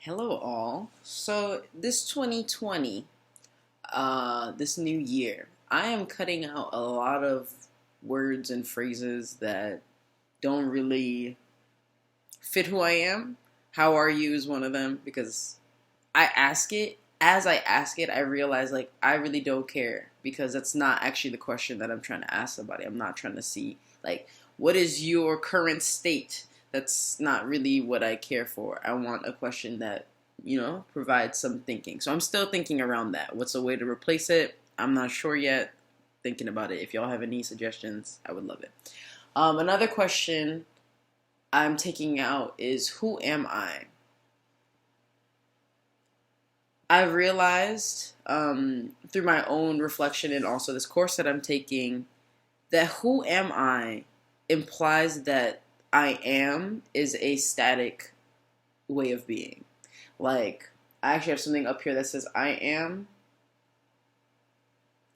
Hello, all. So, this 2020, this new year, I am cutting out a lot of words and phrases that don't really fit who I am. How are you is one of them because I ask it. As I ask it, I realize I really don't care because that's not actually the question that I'm trying to ask somebody. I'm not trying to see what is your current state. That's not really what I care for. I want a question that provides some thinking. So I'm still thinking around that. What's a way to replace it? I'm not sure yet. Thinking about it. If y'all have any suggestions, I would love it. Another question I'm taking out is, who am I? I've realized through my own reflection and also this course that I'm taking that who am I implies that I am is a static way of being. Like, I actually have something up here that says I am.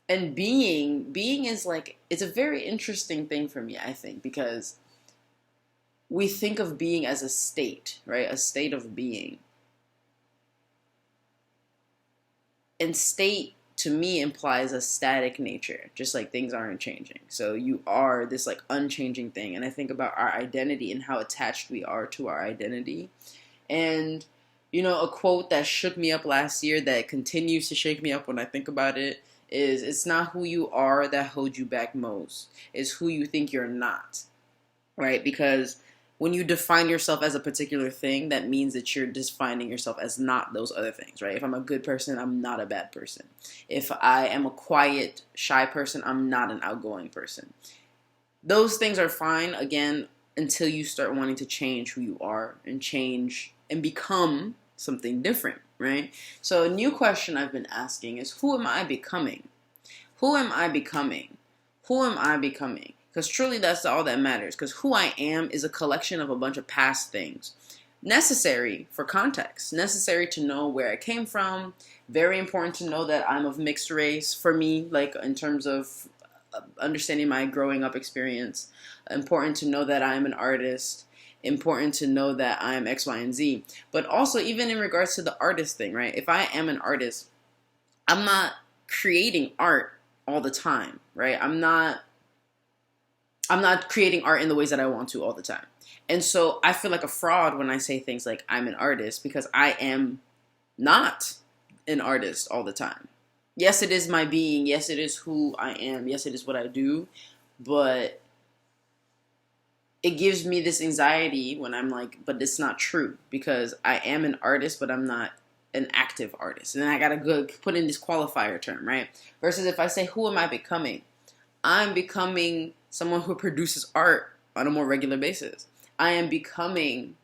And being is it's a very interesting thing for me, I think, because we think of being as a state, right? A state of being. And state to me implies a static nature, just like things aren't changing. So you are this unchanging thing. And I think about our identity and how attached we are to our identity. And a quote that shook me up last year that continues to shake me up when I think about it is, it's not who you are that holds you back most. It's who you think you're not, right? Because when you define yourself as a particular thing, that means that you're defining yourself as not those other things, right? If I'm a good person, I'm not a bad person. If I am a quiet, shy person, I'm not an outgoing person. Those things are fine, again, until you start wanting to change who you are and change and become something different, right? So a new question I've been asking is, who am I becoming? Who am I becoming? Who am I becoming? Because truly that's all that matters. Because who I am is a collection of a bunch of past things. Necessary for context. Necessary to know where I came from. Very important to know that I'm of mixed race for me, in terms of understanding my growing up experience. Important to know that I'm an artist. Important to know that I'm X, Y, and Z. But also, even in regards to the artist thing, right? If I am an artist, I'm not creating art all the time, right? I'm not creating art in the ways that I want to all the time. And so I feel like a fraud when I say things like I'm an artist, because I am not an artist all the time. Yes, it is my being. Yes, it is who I am. Yes, it is what I do. But it gives me this anxiety when I'm but it's not true, because I am an artist, but I'm not an active artist. And then I got to go put in this qualifier term, right? Versus if I say, who am I becoming? I'm becoming someone who produces art on a more regular basis. I am becoming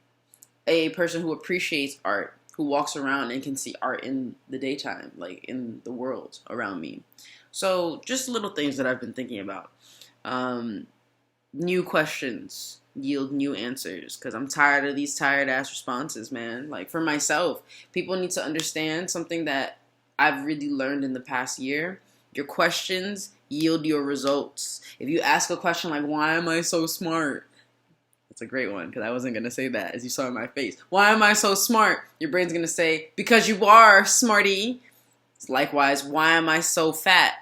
a person who appreciates art, who walks around and can see art in the daytime, in the world around me. So just little things that I've been thinking about. New questions yield new answers, because I'm tired of these tired ass responses, man. For myself, people need to understand something that I've really learned in the past year. Your questions yield your results. If you ask a question like, why am I so smart? That's a great one, because I wasn't going to say that, as you saw in my face. Why am I so smart? Your brain's going to say, because you are, smarty. Likewise, why am I so fat?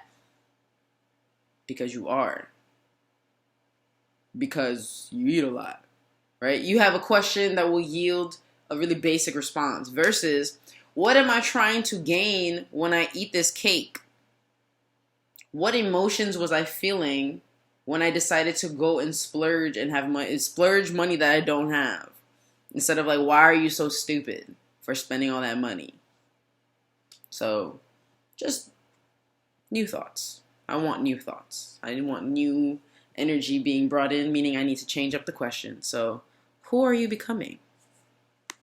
Because you are. Because you eat a lot, right? You have a question that will yield a really basic response versus, what am I trying to gain when I eat this cake? What emotions was I feeling when I decided to go and splurge and have money, splurge money that I don't have? Instead of why are you so stupid for spending all that money? So, just new thoughts. I want new thoughts. I want new energy being brought in, meaning I need to change up the question. So, who are you becoming?